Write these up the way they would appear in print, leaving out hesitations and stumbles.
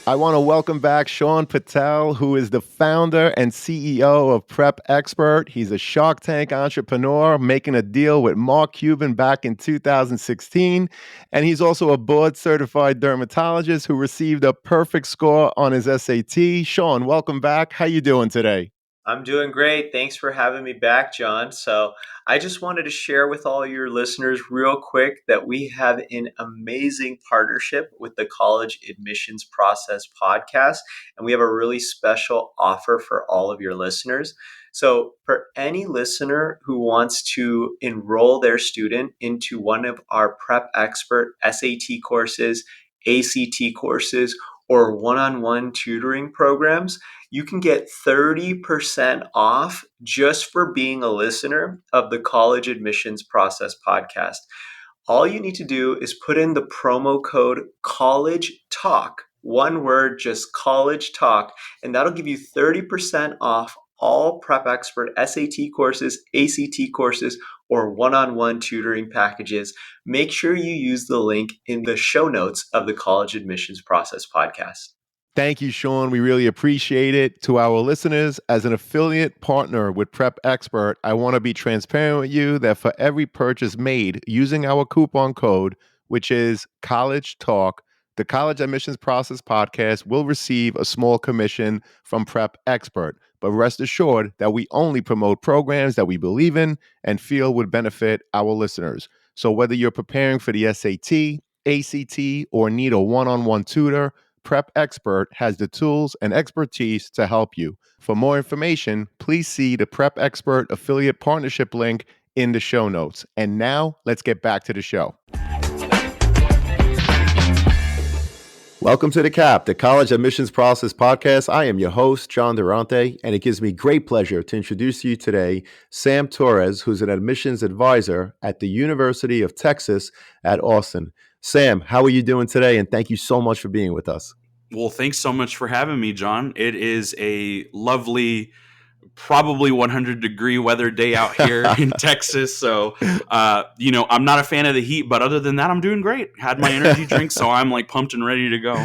I want to welcome back Sean Patel, who is the founder and CEO of Prep Expert. He's a Shark Tank entrepreneur making a deal with Mark Cuban back in 2016. And he's also a board certified dermatologist who received a perfect score on his SAT. Sean, welcome back. How you doing today? I'm doing great. Thanks for having me back, John. So, I just wanted to share with all your listeners real quick that we have an amazing partnership with the College Admissions Process podcast, and we have a really special offer for all of your listeners. So, for any listener who wants to enroll their student into one of our Prep Expert SAT courses, ACT courses, or one-on-one tutoring programs, you can get 30% off just for being a listener of the College Admissions Process podcast. All you need to do is put in the promo code College Talk, one word, just College Talk, and that'll give you 30% off all Prep Expert SAT courses, ACT courses, or one-on-one tutoring packages. Make sure you use the link in the show notes of the College Admissions Process podcast. Thank you, Sean. We really appreciate it. To our listeners, as an affiliate partner with Prep Expert, I want to be transparent with you that for every purchase made using our coupon code, which is College Talk, the College Admissions Process podcast will receive a small commission from Prep Expert. But rest assured that we only promote programs that we believe in and feel would benefit our listeners. So whether you're preparing for the SAT, ACT, or need a one-on-one tutor, Prep Expert has the tools and expertise to help you. For more information, please see the Prep Expert affiliate partnership link in the show notes. And now, let's get back to the show. Welcome to the CAP, the College Admissions Process podcast. I am your host, John Durante, and it gives me great pleasure to introduce to you today Sam Torres, who's an admissions advisor at the University of Texas at Austin. Sam, how are you doing today? And thank you so much for being with us. Well, thanks so much for having me, John. It is a lovely, probably 100-degree weather day out here in Texas. So, I'm not a fan of the heat, but other than that, I'm doing great. Had my energy drink, so I'm like pumped and ready to go.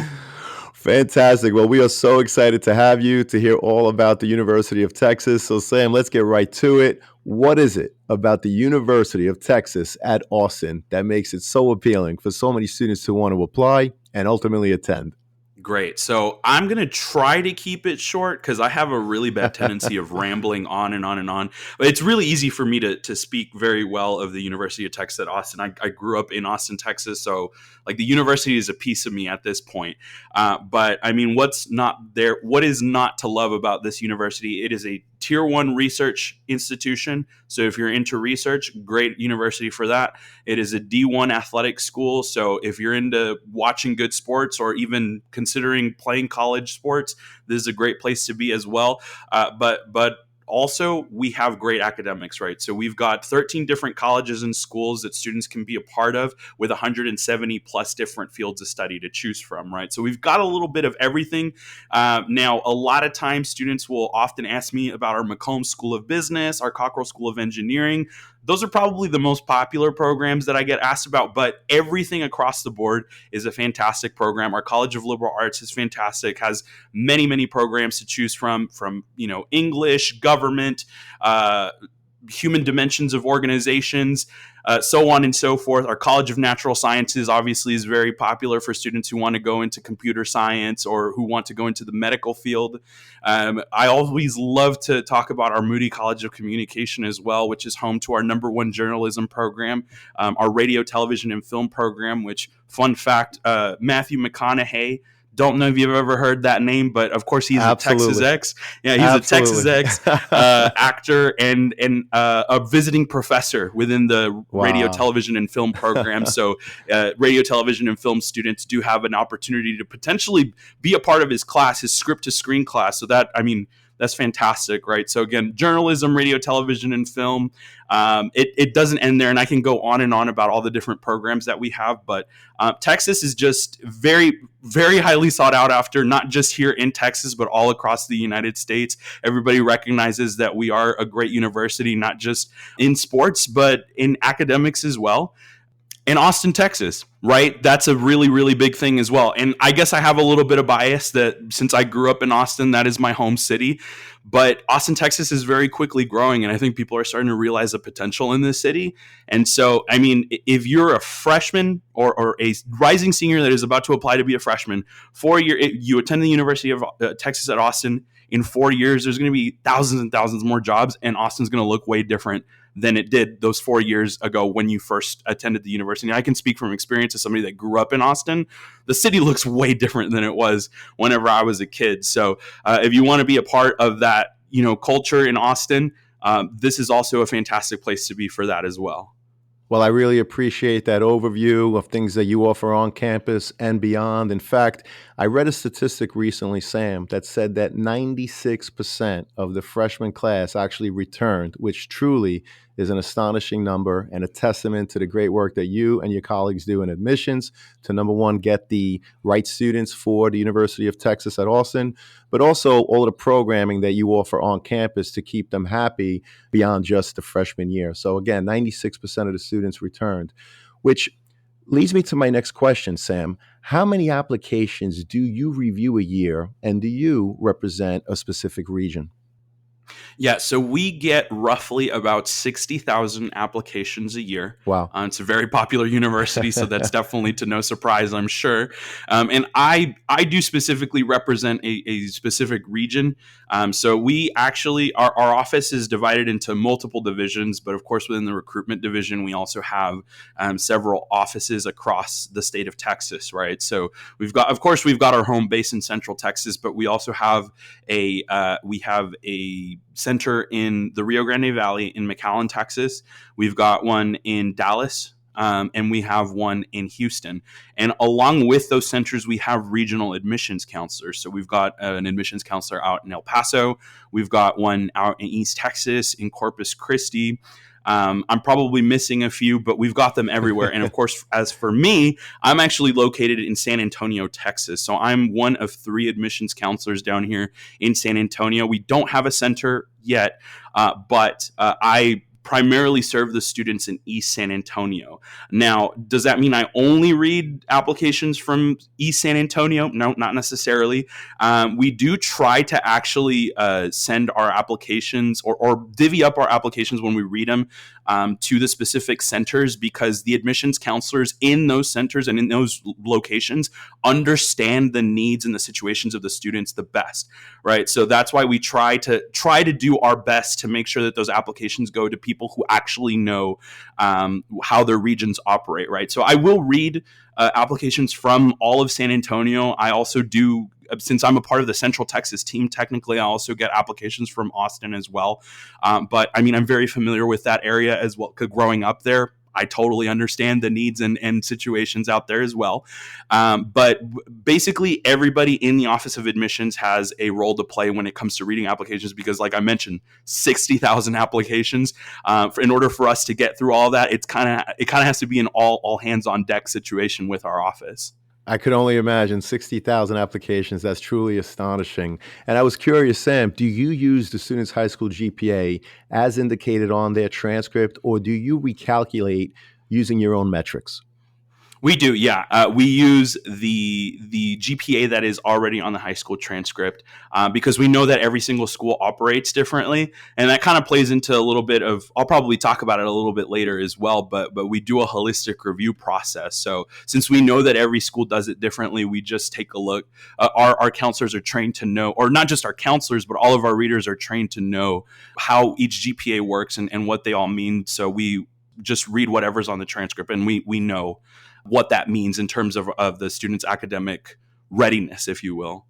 Fantastic. Well, we are so excited to have you to hear all about the University of Texas. So, Sam, let's get right to it. What is it about the University of Texas at Austin that makes it so appealing for so many students to want to apply and ultimately attend? Great. So I'm going to try to keep it short because I have a really bad tendency of rambling on and on and on. But it's really easy for me to speak very well of the University of Texas at Austin. I grew up in Austin, Texas. So like the university is a piece of me at this point. But I mean, what is not to love about this university? It is a Tier 1 research institution. So if you're into research, great university for that. It is a D1 athletic school. So if you're into watching good sports or even considering playing college sports, this is a great place to be as well. But also, we have great academics, right? So we've got 13 different colleges and schools that students can be a part of with 170 plus different fields of study to choose from, right? So we've got a little bit of everything. Now, a lot of times students will often ask me about our Macomb School of Business, our Cockrell School of Engineering. Those are probably the most popular programs that I get asked about, but everything across the board is a fantastic program. Our College of Liberal Arts is fantastic, has many, many programs to choose from English, government, human dimensions of organizations, so on and so forth. Our College of Natural Sciences obviously is very popular for students who want to go into computer science or who want to go into the medical field. I always love to talk about our Moody College of Communication as well, which is home to our #1 journalism program, our radio, television, and film program, which, fun fact, Matthew McConaughey, don't know if you've ever heard that name, but of course he's Absolutely. a Texas X. Yeah, he's Absolutely. a Texas X actor and a visiting professor within the radio, television, and film program. So radio, television, and film students do have an opportunity to potentially be a part of his class, his script-to-screen class. So that's fantastic, right? So again, journalism, radio, television, and film. It doesn't end there, and I can go on and on about all the different programs that we have. But Texas is just very, very highly sought out after, not just here in Texas, but all across the United States. Everybody recognizes that we are a great university, not just in sports, but in academics as well. in Austin, Texas, right? That's a really, really big thing as well. And I guess I have a little bit of bias that since I grew up in Austin, that is my home city. But Austin, Texas is very quickly growing. And I think people are starting to realize the potential in this city. And so, I mean, if you're a freshman or a rising senior that is about to apply to be a freshman, you attend the University of Texas at Austin, in 4 years, there's going to be thousands and thousands more jobs, and Austin's going to look way different than it did those 4 years ago when you first attended the university. I can speak from experience as somebody that grew up in Austin. The city looks way different than it was whenever I was a kid. So if you want to be a part of that, culture in Austin, this is also a fantastic place to be for that as well. Well, I really appreciate that overview of things that you offer on campus and beyond. In fact, I read a statistic recently, Sam, that said that 96% of the freshman class actually returned, which truly is an astonishing number and a testament to the great work that you and your colleagues do in admissions to, number one, get the right students for the University of Texas at Austin, but also all of the programming that you offer on campus to keep them happy beyond just the freshman year. So again, 96% of the students returned, which leads me to my next question, Sam. How many applications do you review a year, and do you represent a specific region? Yeah, so we get roughly about 60,000 applications a year. Wow. It's a very popular university, so that's definitely to no surprise, I'm sure. And I do specifically represent a specific region. So we actually, our office is divided into multiple divisions, but of course within the recruitment division, we also have several offices across the state of Texas, right? So we've got our home base in Central Texas, but we also have a center in the Rio Grande Valley in McAllen, Texas. We've got one in Dallas, and we have one in Houston. And along with those centers, we have regional admissions counselors. So we've got an admissions counselor out in El Paso. We've got one out in East Texas, in Corpus Christi. I'm probably missing a few, but we've got them everywhere. And of course, as for me, I'm actually located in San Antonio, Texas. So I'm one of 3 admissions counselors down here in San Antonio. We don't have a center yet, but I primarily serve the students in East San Antonio. Now, does that mean I only read applications from East San Antonio? No, not necessarily. We do try to actually send our applications or divvy up our applications when we read them to the specific centers, because the admissions counselors in those centers and in those locations understand the needs and the situations of the students the best, right? So that's why we try to do our best to make sure that those applications go to people who actually know how their regions operate, right? So I will read applications from all of San Antonio. I also do, since I'm a part of the Central Texas team, technically I also get applications from Austin as well. But I mean, I'm very familiar with that area as well. Growing up there, I totally understand the needs and situations out there as well. But basically, everybody in the Office of Admissions has a role to play when it comes to reading applications, because, like I mentioned, 60,000 applications. In order for us to get through all that, it kind of has to be an all hands on deck situation with our office. I could only imagine 60,000 applications. That's truly astonishing. And I was curious, Sam, do you use the student's high school GPA as indicated on their transcript, or do you recalculate using your own metrics? We do, yeah. We use the GPA that is already on the high school transcript because we know that every single school operates differently, and that kind of plays into a little bit of. I'll probably talk about it a little bit later as well, but we do a holistic review process. So since we know that every school does it differently, we just take a look. Our counselors are trained to know, or not just our counselors, but all of our readers are trained to know how each GPA works and what they all mean. So we just read whatever's on the transcript, and we know what that means in terms of the student's academic readiness, if you will.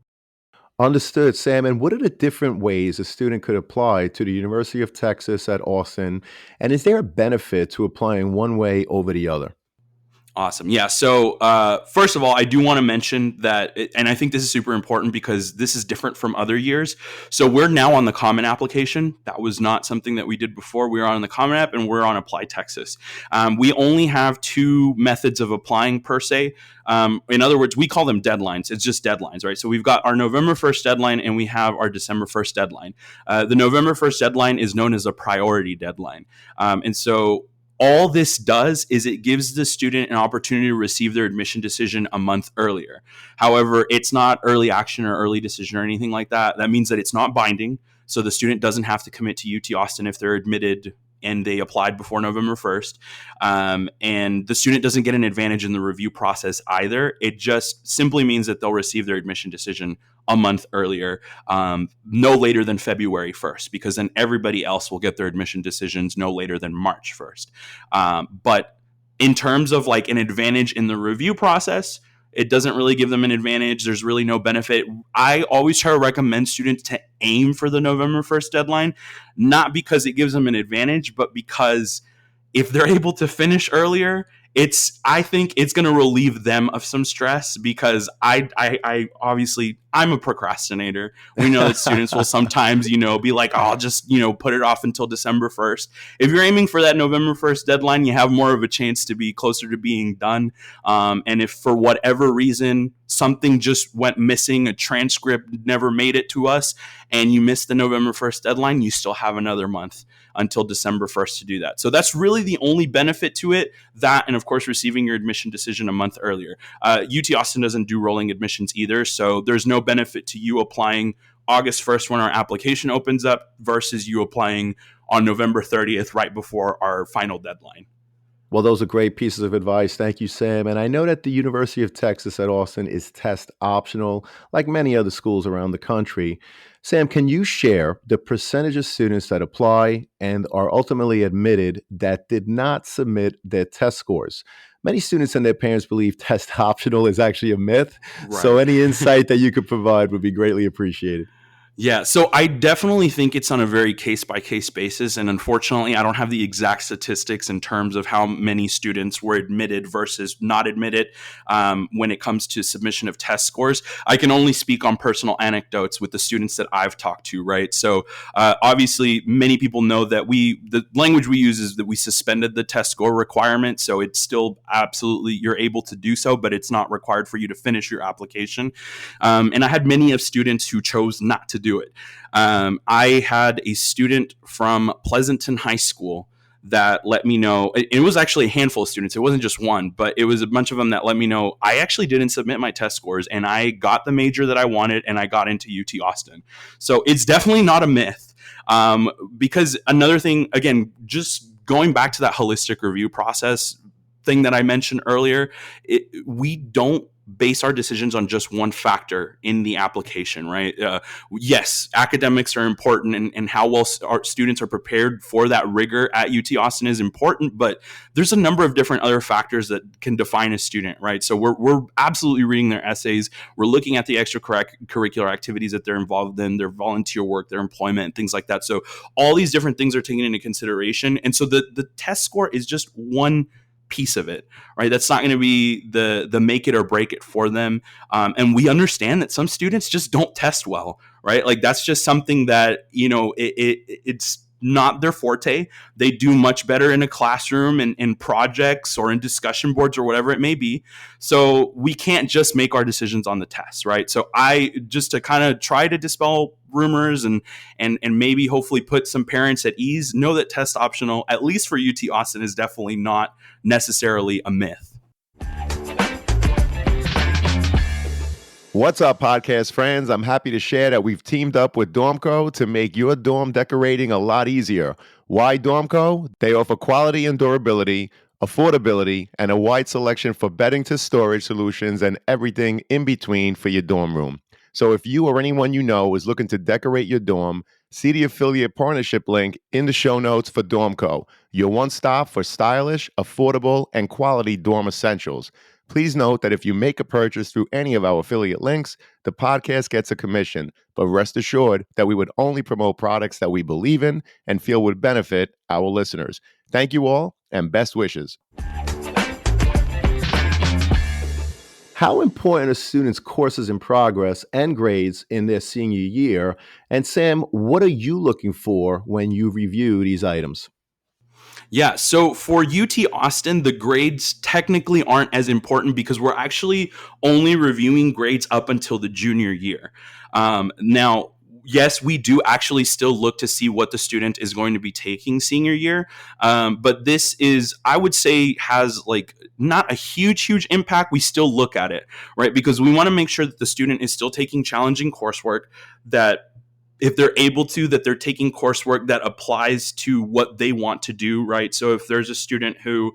Understood, Sam. And what are the different ways a student could apply to the University of Texas at Austin? And is there a benefit to applying one way over the other? Awesome. Yeah. So first of all, I do want to mention that, and I think this is super important because this is different from other years. So we're now on the Common application. That was not something that we did before. We were on the Common app and we're on Apply Texas. We only have 2 methods of applying per se. In other words, we call them deadlines. It's just deadlines, right? So we've got our November 1st deadline and we have our December 1st deadline. The November 1st deadline is known as a priority deadline. And so All this does is it gives the student an opportunity to receive their admission decision a month earlier. However, it's not early action or early decision or anything like that. That means that it's not binding. So the student doesn't have to commit to UT Austin if they're admitted and they applied before November 1st. And the student doesn't get an advantage in the review process either. It just simply means that they'll receive their admission decision a month earlier, no later than February 1st, because then everybody else will get their admission decisions no later than March 1st. But in terms of like an advantage in the review process, it doesn't really give them an advantage. There's really no benefit. I always try to recommend students to aim for the November 1st deadline, not because it gives them an advantage, but because if they're able to finish earlier, I think it's going to relieve them of some stress, because I obviously I'm a procrastinator. We know that students will sometimes, be like, oh, I'll just, put it off until December 1st. If you're aiming for that November 1st deadline, you have more of a chance to be closer to being done. And if for whatever reason, something just went missing, a transcript never made it to us, and you missed the November 1st deadline, you still have another month until December 1st to do that. So that's really the only benefit to it, that and of course receiving your admission decision a month earlier. UT Austin doesn't do rolling admissions either, so there's no benefit to you applying August 1st when our application opens up versus you applying on November 30th right before our final deadline. Well, those are great pieces of advice. Thank you, Sam. And I know that the University of Texas at Austin is test optional, like many other schools around the country. Sam, can you share the percentage of students that apply and are ultimately admitted that did not submit their test scores? Many students and their parents believe test optional is actually a myth. Right. So any insight that you could provide would be greatly appreciated. Yeah, so I definitely think it's on a very case-by-case basis, and unfortunately, I don't have the exact statistics in terms of how many students were admitted versus not admitted when it comes to submission of test scores. I can only speak on personal anecdotes with the students that I've talked to, right? So obviously, many people know that the language we use is that we suspended the test score requirement, so it's still absolutely, you're able to do so, but it's not required for you to finish your application. And I had many of students who chose not to do it. I had a student from Pleasanton High School that let me know. It was actually a handful of students. It wasn't just one, but it was a bunch of them that let me know I actually didn't submit my test scores and I got the major that I wanted and I got into UT Austin. So it's definitely not a myth. Because another thing, again, just going back to that holistic review process thing that I mentioned earlier, we don't base our decisions on just one factor in the application, right? Yes, academics are important, and how well our students are prepared for that rigor at UT Austin is important, but there's a number of different other factors that can define a student, right? So we're absolutely reading their essays. We're looking at the extracurricular activities that they're involved in, their volunteer work, their employment, and things like that. So all these different things are taken into consideration. And so the test score is just one piece of it, right? That's not going to be the make it or break it for them. And we understand that some students just don't test well, right? Like that's just something that, it's not their forte. They do much better in a classroom and in projects or in discussion boards or whatever it may be. So we can't just make our decisions on the tests, right? So I just to kind of try to dispel rumors and maybe hopefully put some parents at ease, know that test optional, at least for UT Austin, is definitely not necessarily a myth. What's up, podcast friends? I'm happy to share that we've teamed up with Dormco to make your dorm decorating a lot easier. Why Dormco? They offer quality and durability, affordability, and a wide selection for bedding to storage solutions and everything in between for your dorm room. So if you or anyone you know is looking to decorate your dorm, see the affiliate partnership link in the show notes for Dormco, your one-stop for stylish, affordable, and quality dorm essentials. Please note that if you make a purchase through any of our affiliate links, the podcast gets a commission, but rest assured that we would only promote products that we believe in and feel would benefit our listeners. Thank you all, and best wishes. How important are students' courses in progress and grades in their senior year? And Sam, what are you looking for when you review these items? Yeah, so for UT Austin, the grades technically aren't as important because we're actually only reviewing grades up until the junior year. Now, yes, we do actually still look to see what the student is going to be taking senior year. But this is, I would say, has like not a huge impact. We still look at it, right? Because we want to make sure that the student is still taking challenging coursework, that if they're able to, that they're taking coursework that applies to what they want to do, right? So if there's a student who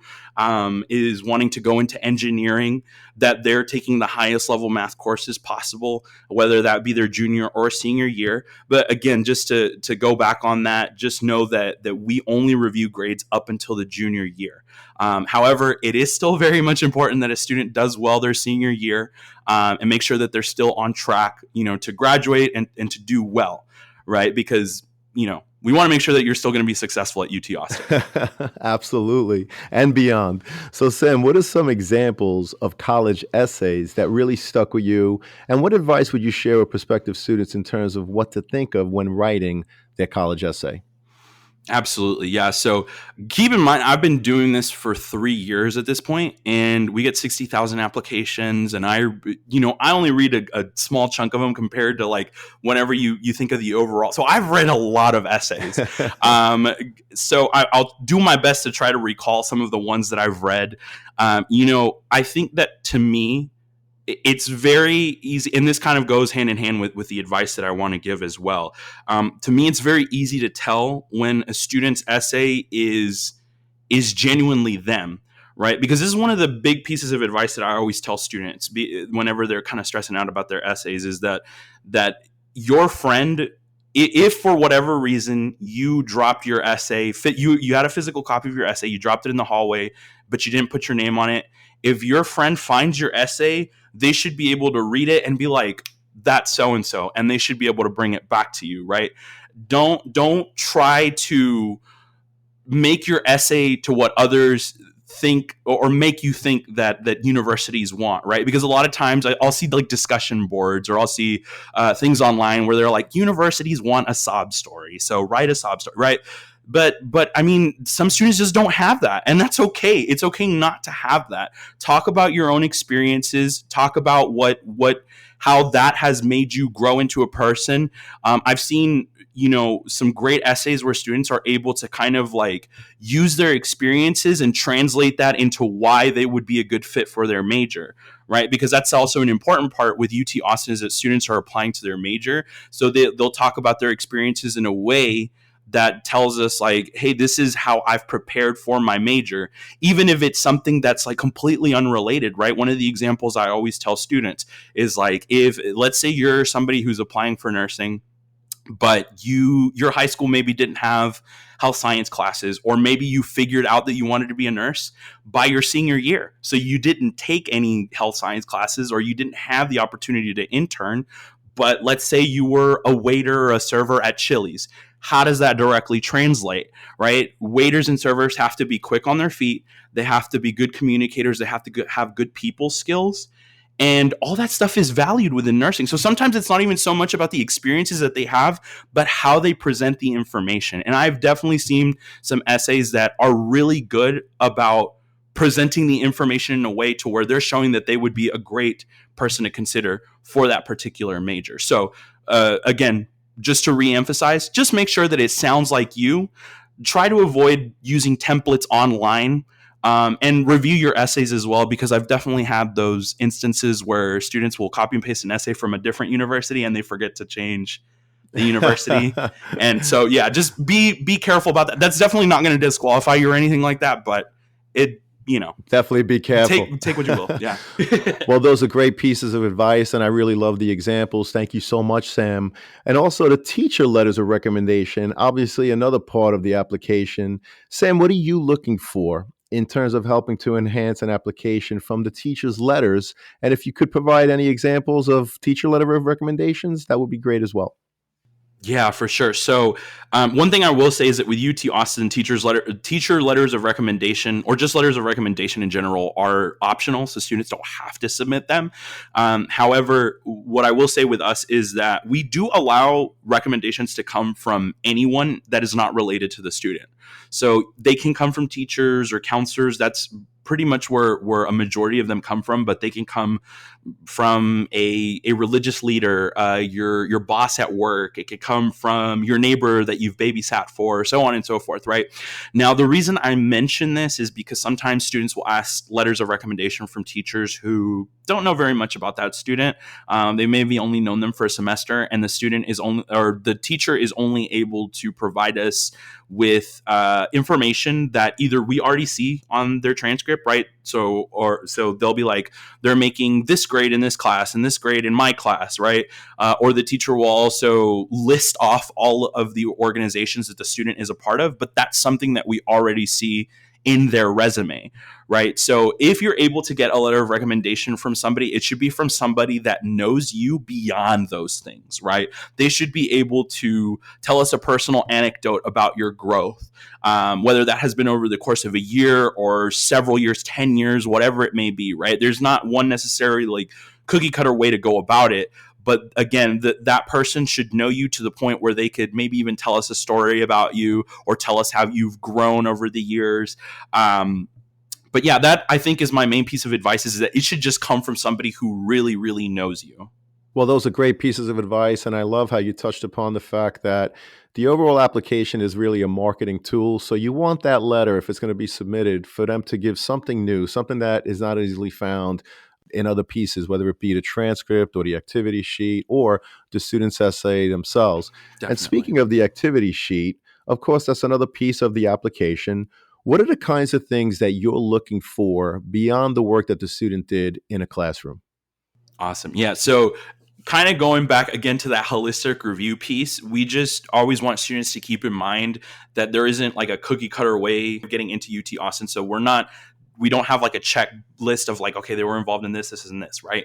is wanting to go into engineering, that they're taking the highest level math courses possible, whether that be their junior or senior year. But again, just to go back on that, just know that we only review grades up until the junior year. However, it is still very much important that a student does well their senior year, and make sure that they're still on track, to graduate and to do well, right? Because, we want to make sure that you're still going to be successful at UT Austin. Absolutely. And beyond. So, Sam, what are some examples of college essays that really stuck with you? And what advice would you share with prospective students in terms of what to think of when writing their college essay? Absolutely. Yeah. So keep in mind, I've been doing this for 3 years at this point, and we get 60,000 applications. And I only read a small chunk of them compared to like whenever you think of the overall. So I've read a lot of essays. So I'll do my best to try to recall some of the ones that I've read. I think that to me, it's very easy, and this kind of goes hand in hand with the advice that I want to give as well. To me, it's very easy to tell when a student's essay is genuinely them, right? Because this is one of the big pieces of advice that I always tell students whenever they're kind of stressing out about their essays, is that your friend, if for whatever reason you dropped your essay, you had a physical copy of your essay, you dropped it in the hallway, but you didn't put your name on it. If your friend finds your essay, they should be able to read it and be like, that's so-and-so, and they should be able to bring it back to you, right? Don't try to make your essay to what others think, or make you think that universities want, right? Because a lot of times I'll see like discussion boards, or I'll see things online where they're like, universities want a sob story, so write a sob story, right? But I mean, some students just don't have that, and that's okay. It's okay not to have that. Talk about your own experiences. Talk about how that has made you grow into a person. I've seen, some great essays where students are able to kind of like use their experiences and translate that into why they would be a good fit for their major, right? Because that's also an important part with UT Austin, is that students are applying to their major. So they'll talk about their experiences in a way that tells us like, hey, this is how I've prepared for my major, even if it's something that's like completely unrelated, right? One of the examples I always tell students is like, if let's say you're somebody who's applying for nursing, but your high school maybe didn't have health science classes, or maybe you figured out that you wanted to be a nurse by your senior year. So you didn't take any health science classes, or you didn't have the opportunity to intern, but let's say you were a waiter or a server at Chili's. How does that directly translate, right? Waiters and servers have to be quick on their feet. They have to be good communicators. They have to have good people skills. And all that stuff is valued within nursing. So sometimes it's not even so much about the experiences that they have, but how they present the information. And I've definitely seen some essays that are really good about presenting the information in a way to where they're showing that they would be a great person to consider for that particular major. So again, just to reemphasize, just make sure that it sounds like you. Try to avoid using templates online, and review your essays as well, because I've definitely had those instances where students will copy and paste an essay from a different university and they forget to change the university. And so, yeah, just be careful about that. That's definitely not going to disqualify you or anything like that, but it, definitely be careful. Take what you will. Yeah. Well, those are great pieces of advice, and I really love the examples. Thank you so much, Sam. And also the teacher letters of recommendation, obviously another part of the application. Sam, what are you looking for in terms of helping to enhance an application from the teacher's letters? And if you could provide any examples of teacher letter of recommendations, that would be great as well. Yeah, for sure. So one thing I will say is that with UT Austin, teacher letters of recommendation, or just letters of recommendation in general, are optional. So students don't have to submit them. However, what I will say with us is that we do allow recommendations to come from anyone that is not related to the student. So they can come from teachers or counselors. That's pretty much where a majority of them come from, but they can come from a religious leader, your boss at work. It could come from your neighbor that you've babysat for, so on and so forth, right? Now, the reason I mention this is because sometimes students will ask letters of recommendation from teachers who don't know very much about that student. They maybe only known them for a semester, and the student is only, or the teacher is only able to provide us with information that either we already see on their transcript, right? So they'll be like, they're making this grade in this class and this grade in my class, right? Or the teacher will also list off all of the organizations that the student is a part of, but that's something that we already see in their resume, right? So if you're able to get a letter of recommendation from somebody, it should be from somebody that knows you beyond those things, right? They should be able to tell us a personal anecdote about your growth, whether that has been over the course of a year or several years, 10 years, whatever it may be, right? There's not one necessarily like cookie cutter way to go about it. But again, that person should know you to the point where they could maybe even tell us a story about you or tell us how you've grown over the years. But yeah, that I think is my main piece of advice, is that it should just come from somebody who really, really knows you. Well, those are great pieces of advice. And I love how you touched upon the fact that the overall application is really a marketing tool. So you want that letter, if it's going to be submitted, for them to give something new, something that is not easily found in other pieces, whether it be the transcript or the activity sheet or the student's essay themselves. Definitely. And speaking of the activity sheet, of course, that's another piece of the application. What are the kinds of things that you're looking for beyond the work that the student did in a classroom? Awesome. Yeah. So kind of going back again to that holistic review piece, we just always want students to keep in mind that there isn't like a cookie cutter way of getting into UT Austin. So we don't have like a checklist of like, okay, they were involved in this, and this, right?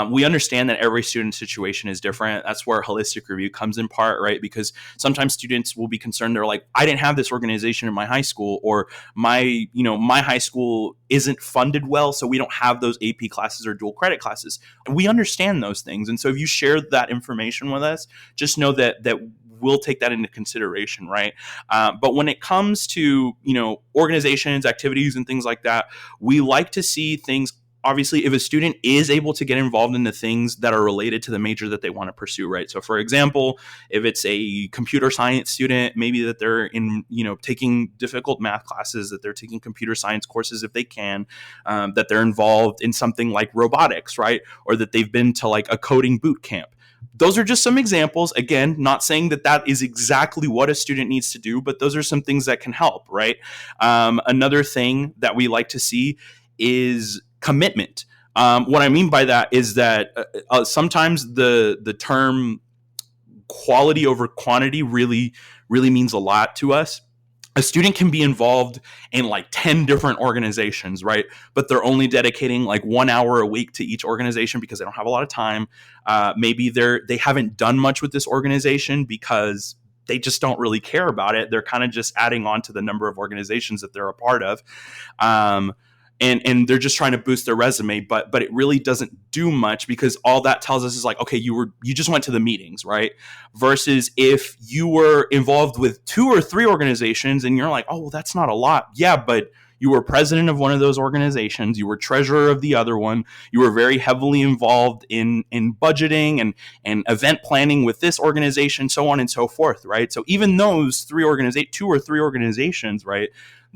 We understand that every student situation is different. That's where holistic review comes in part, right? Because sometimes students will be concerned. They're like, I didn't have this organization in my high school, or my high school isn't funded well, so we don't have those AP classes or dual credit classes. We understand those things. And so if you share that information with us, just know that we'll take that into consideration, right? But when it comes to, organizations, activities, and things like that, we like to see things. Obviously, if a student is able to get involved in the things that are related to the major that they want to pursue, right? So for example, if it's a computer science student, maybe that they're in, taking difficult math classes, that they're taking computer science courses if they can, that they're involved in something like robotics, right? Or that they've been to like a coding boot camp. Those are just some examples. Again, not saying that is exactly what a student needs to do, but those are some things that can help, right? Another thing that we like to see is commitment. What I mean by that is that sometimes the term quality over quantity really, really means a lot to us. A student can be involved in like 10 different organizations, right? But they're only dedicating like 1 hour a week to each organization because they don't have a lot of time. Maybe they haven't done much with this organization because they just don't really care about it. They're kind of just adding on to the number of organizations that they're a part of. And they're just trying to boost their resume, but it really doesn't do much, because all that tells us is like, okay, you just went to the meetings, right? Versus if you were involved with 2 or 3 organizations and you're like, oh, well, that's not a lot. Yeah, but you were president of one of those organizations, you were treasurer of the other one, you were very heavily involved in budgeting and event planning with this organization, so on and so forth, right? So even those 2 or 3 organizations, right,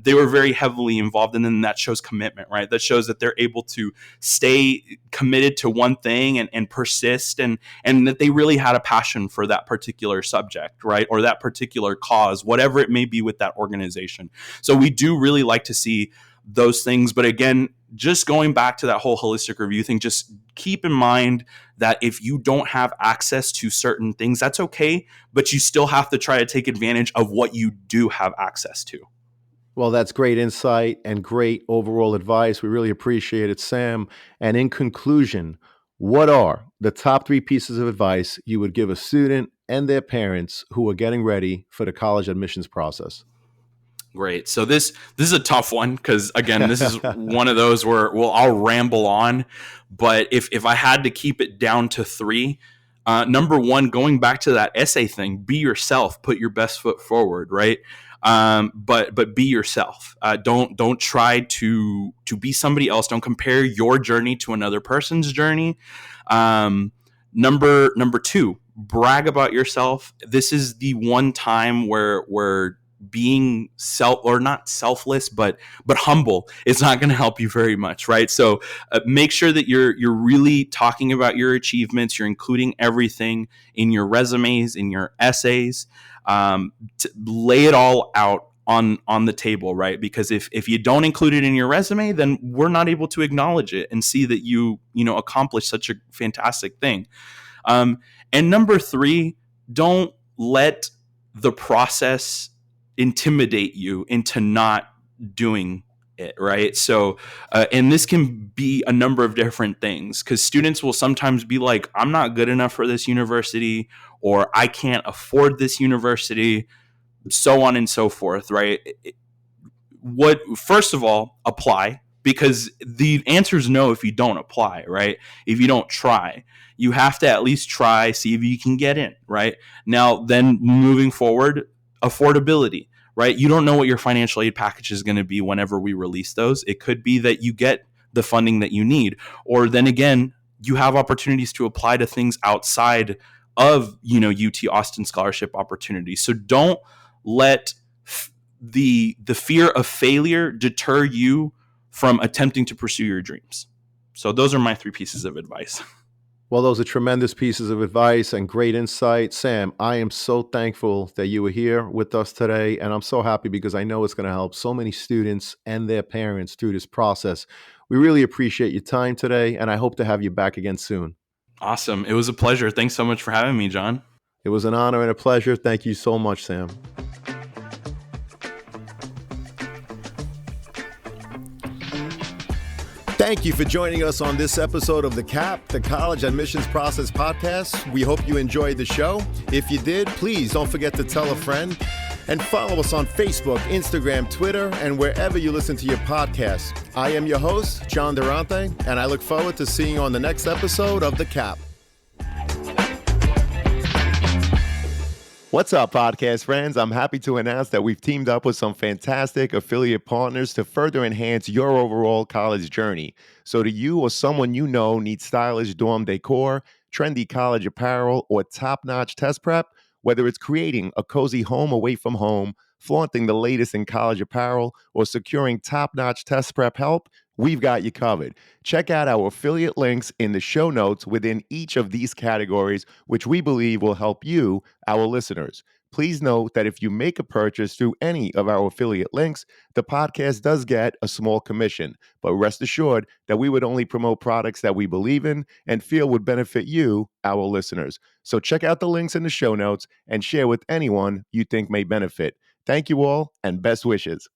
they were very heavily involved, and then that shows commitment, right? That shows that they're able to stay committed to one thing and persist, and that they really had a passion for that particular subject, right? Or that particular cause, whatever it may be with that organization. So we do really like to see those things. But again, just going back to that whole holistic review thing, just keep in mind that if you don't have access to certain things, that's okay, but you still have to try to take advantage of what you do have access to. Well, that's great insight and great overall advice. We really appreciate it, Sam. And in conclusion, what are the top 3 pieces of advice you would give a student and their parents who are getting ready for the college admissions process? Great. So this is a tough one, because again, this is one of those where I'll ramble on. But if I had to keep it down to 3, number 1, going back to that essay thing, be yourself, put your best foot forward, right? but be yourself. Don't try to be somebody else. Don't compare your journey to another person's journey. Number two, brag about yourself. This is the one time where being not selfless, but humble is not going to help you very much, right? So make sure that you're really talking about your achievements. You're including everything in your resumes, in your essays. To lay it all out on the table, right? Because if you don't include it in your resume, then we're not able to acknowledge it and see that you accomplished such a fantastic thing. And number three, don't let the process intimidate you into not doing it, right? So, and this can be a number of different things, because students will sometimes be like, I'm not good enough for this university, or I can't afford this university, so on and so forth, right? First of all, apply, because the answer is no if you don't apply, right? If you don't try, you have to at least try, see if you can get in, right? Now, then moving forward, affordability, right? You don't know what your financial aid package is going to be whenever we release those. It could be that you get the funding that you need, or then again, you have opportunities to apply to things outside of, UT Austin scholarship opportunities. So don't let the fear of failure deter you from attempting to pursue your dreams. So those are my 3 pieces of advice. Well, those are tremendous pieces of advice and great insight. Sam, I am so thankful that you were here with us today, and I'm so happy because I know it's going to help so many students and their parents through this process. We really appreciate your time today, and I hope to have you back again soon. Awesome. It was a pleasure. Thanks so much for having me, John. It was an honor and a pleasure. Thank you so much, Sam. Thank you for joining us on this episode of The CAP, the College Admissions Process Podcast. We hope you enjoyed the show. If you did, please don't forget to tell a friend and follow us on Facebook, Instagram, Twitter, and wherever you listen to your podcasts. I am your host, John Durante, and I look forward to seeing you on the next episode of The CAP. What's up, podcast friends? I'm happy to announce that we've teamed up with some fantastic affiliate partners to further enhance your overall college journey. So do you or someone you know needs stylish dorm decor, trendy college apparel, or top-notch test prep? Whether it's creating a cozy home away from home, flaunting the latest in college apparel, or securing top-notch test prep help, we've got you covered. Check out our affiliate links in the show notes within each of these categories, which we believe will help you, our listeners. Please note that if you make a purchase through any of our affiliate links, the podcast does get a small commission. But rest assured that we would only promote products that we believe in and feel would benefit you, our listeners. So check out the links in the show notes and share with anyone you think may benefit. Thank you all, and best wishes.